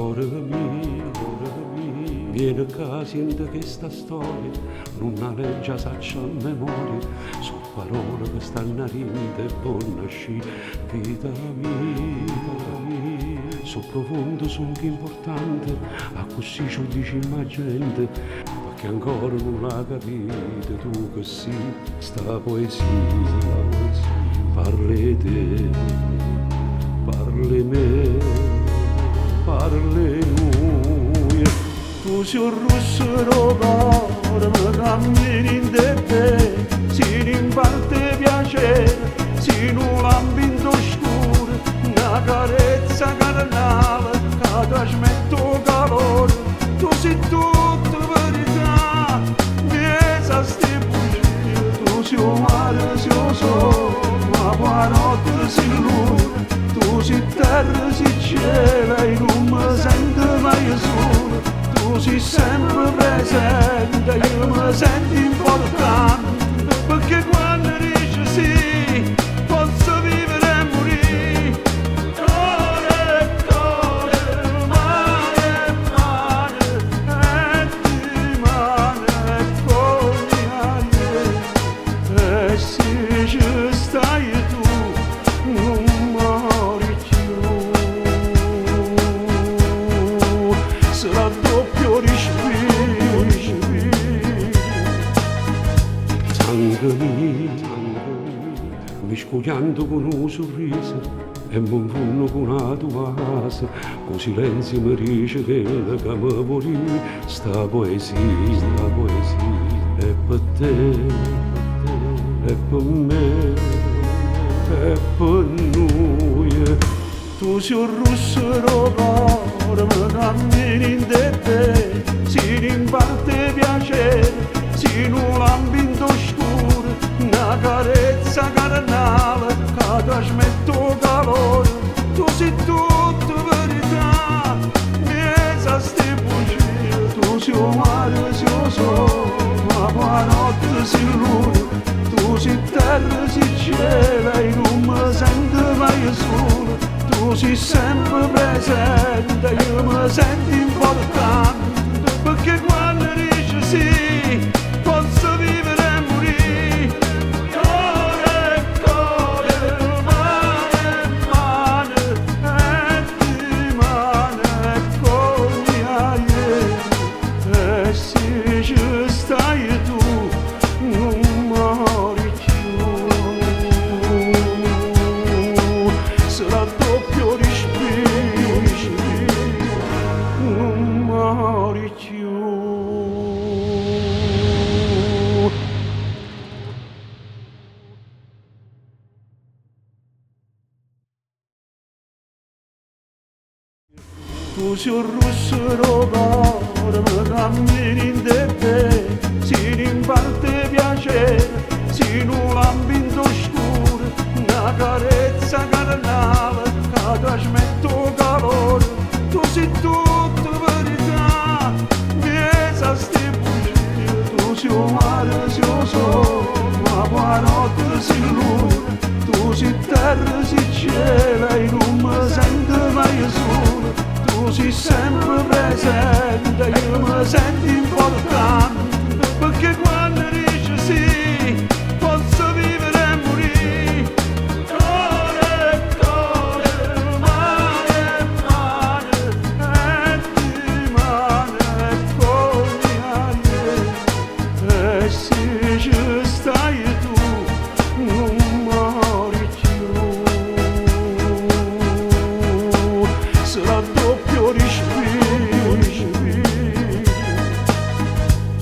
Ora mi viene a sente che sta storia non la legge saccia a memoria, su parole che stanno a rinde e buona sci, vita mia, so profondo, son che importante, a così ci dici la gente, perché ancora non la capite tu che sì, sta poesia, parli te, parli me, parli noi, tu sei un rosso d'oro, mi cammini in te, si in parte piacere, si in un ambiente oscuro, una carezza carnale che trasmetto calore, tu sei tutta verità, miesa sti bugie, tu sei un mare, sei un sole, ma buonanotte si luna, tu sei terra, sei cielo e non mi sento mai solo, tu sei sempre presente, io mi sento importante, perché quando dici sì, posso vivere e morire, cuore, cuore, mare, mare, e di mare, e foglie, e se ci stai tu, non muori più, se raddoppio respiro, sangue mi scogliando con un sorriso e mi infonno con una tua asa, con silenzio mi dice che mi vuoi sta poesia, e per te, e per me, e per noi, tu sei un rosso d'oro, mi cammini in te, si in parte piacere, si in un ambiente oscuro, una carezza carnale che trasmetto calore, tu sei tutta verità, miesa sti bugie, tu sei un mare, sei un sole, ma buonanotte si luna, tu sei terra, sei cielo e non mi sento mai solo, tu sei sempre presente, io mi sento importante, perché quando dici sì, posso vivere e morire, cuore, cuore, mare, mare, e di mare, e foglie, e se ci stai tu, non muori più, se raddoppio respiro, non muori più. Tu sei un rosso d'oro, mi cammini in te, si in parte piacere, si in un ambiente oscuro, una carezza carnale che trasmetto calore, tu sei tutta verità, miesa sti bugie, tu sei un mare, sei un sole, ma buonanotte si luna, tu sei terra, sei cielo e non mi sento mai solo, tu sei sempre presente, io mi sento importante, perché quando dici sì, posso vivere e morire, cuore, cuore, mare, mare, e di mare, e foglie, e se ci stai tu, non